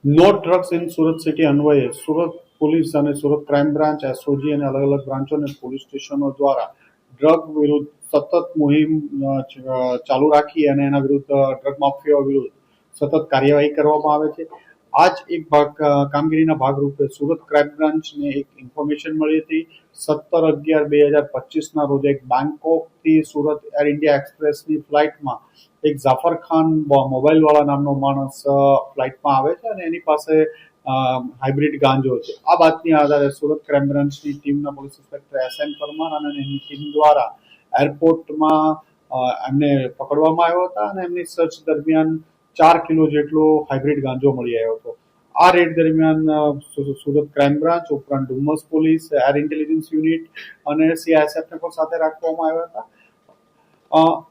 No drugs in Surat city અન્વયે Surat police અને Surat crime branch, SOG અને અલગ અલગ બ્રાન્ચો અને પોલીસ સ્ટેશનો દ્વારા ડ્રગ વિરુદ્ધ સતત મુહિમ ચાલુ રાખી અને એના વિરુદ્ધ ડ્રગ માફિયાઓ વિરુદ્ધ સતત કાર્યવાહી કરવામાં આવે છે. આ જ એક કામગીરીના ભાગરૂપે સુરત ક્રાઇમ બ્રાન્ચને એક ઇન્ફોર્મેશન મળી હતી. 17/11/2025 રોજ એક બેંકોકથી સુરત એર ઇન્ડિયા એક્સપ્રેસની ફ્લાઇટમાં એક જાફર ખાન મોબાઈલ વાળા નામનો માણસ ફ્લાઇટમાં આવે છે અને એની પાસે હાઇબ્રિડ ગાંજો છે. આ બાતમી આધારે સુરત ક્રાઇમ બ્રાન્ચની ટીમના પોલીસ ઇન્સ્પેક્ટર SM પરમાર અને એની ટીમ દ્વારા એરપોર્ટમાં એમને પકડવામાં આવ્યા હતા અને એમની સર્ચ દરમિયાન 4 કિલો જેટલો હાઇબ્રિડ ગાંજો મળી આવ્યો હતો. આ રેડ દરમિયાન સુરત ક્રાઇમ બ્રાન્ચ ઉપરાંત Dumas police, air intelligence unit અને CISF ને પણ સાથે રાખવામાં આવ્યા હતા.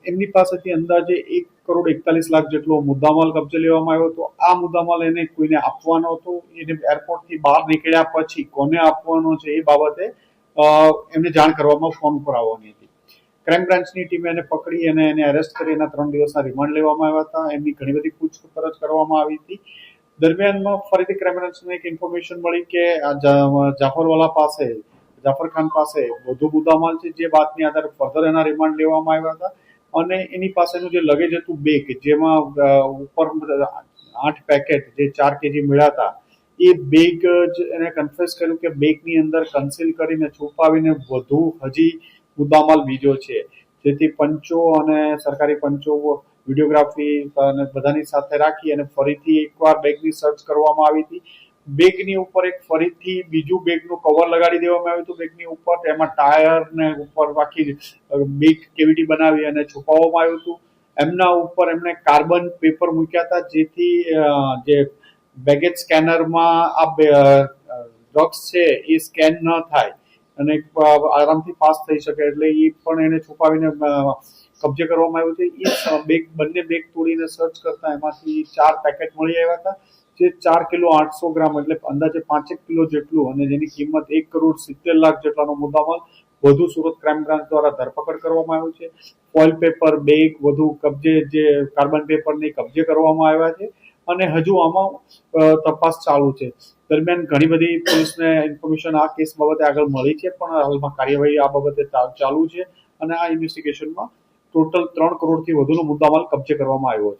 એમની પાસેથી અંદાજે 1,41,00,000 જેટલો મુદ્દામાલ કબજે લેવામાં આવ્યો હતો. આ મુદ્દામાલ એને કોઈને આપવાનો હતો. એને એરપોર્ટથી બહાર નીકળ્યા પછી કોને આપવાનો છે એ બાબતે એમને જાણ કરવામાં ફોન પર આવવાની હતી. ક્રાઇમ બ્રાન્ચની ટીમે એને પકડી અને એને અરેસ્ટ કરી એના 3 દિવસના રિમાન્ડ લેવામાં આવ્યા હતા. એમની ઘણી બધી પૂછપરછ કરવામાં આવી હતી. દરમિયાનમાં ફરીથી ક્રાઇમ બ્રાન્ચને એક ઇન્ફોર્મેશન મળી કે જાફર ખાન પાસે વધુ મુદ્દામાલ છે, જે બાતમી આધારે ફર્ધર એના રિમાન્ડ લેવામાં આવ્યા હતા અને એની પાસેનું જે લગેજ હતું બેગ, જેમાં ઉપર 8 પેકેટ જે 4 kg મળ્યા હતા, એ બેગ જ એને કન્ફેસ કર્યું કે બેગની અંદર કન્સીલ કરીને છુપાવીને વધુ હજી મુદ્દામાલ બીજો છે. જેથી પંચો અને સરકારી પંચો વિડીયોગ્રાફી અને બધાની સાથે રાખી અને ફરીથી એકવાર બેગની સર્ચ કરવામાં આવી હતી. બેગની ઉપર એક ફરીથી બીજું બેગનું કવર લગાડી દેવામાં આવ્યું હતું. બેગની ઉપર એમાં ટાયર ને ઉપર આખી બેગ કેવિટી બનાવી અને છુપાવવામાં આવ્યું હતું. એમના ઉપર એમણે કાર્બન પેપર મૂક્યા હતા, જેથી જે બેગેજ સ્કેનરમાં આ ડ્રગ્સ છે એ સ્કેન ન થાય અને આરામથી પાસ થઈ શકે, એટલે એ પણ એને છુપાવીને કબજે કરવામાં આવ્યું છે. એ બંને બેગ તોડીને સર્ચ કરતા એમાંથી 4 પેકેટ મળી આવ્યા હતા, જે 4 કિલો 800 ગ્રામ એટલે અંદાજે 5 કિલો જેટલું અને જેની કિંમત 1,70,00,000 જેટલાનો મુદ્દામાલ વધુ સુરત ક્રાઇમ બ્રાન્ચ દ્વારા ધરપકડ કરવામાં આવ્યું છે. ફોઇલ પેપર, બેગ વધુ કબજે, જે કાર્બન પેપરની કબજે કરવામાં આવ્યા છે અને હજુ આમાં તપાસ ચાલુ છે. દરમિયાન ઘણી બધી પોલીસને ઇન્ફોર્મેશન આ કેસ બાબતે આગળ મળી છે, પણ હાલમાં કાર્યવાહી આ બાબતે ચાલુ છે અને આ ઇન્વેસ્ટિગેશનમાં ટોટલ 3 કરોડથી વધુનો મુદ્દામાલ કબજે કરવામાં આવ્યો છે.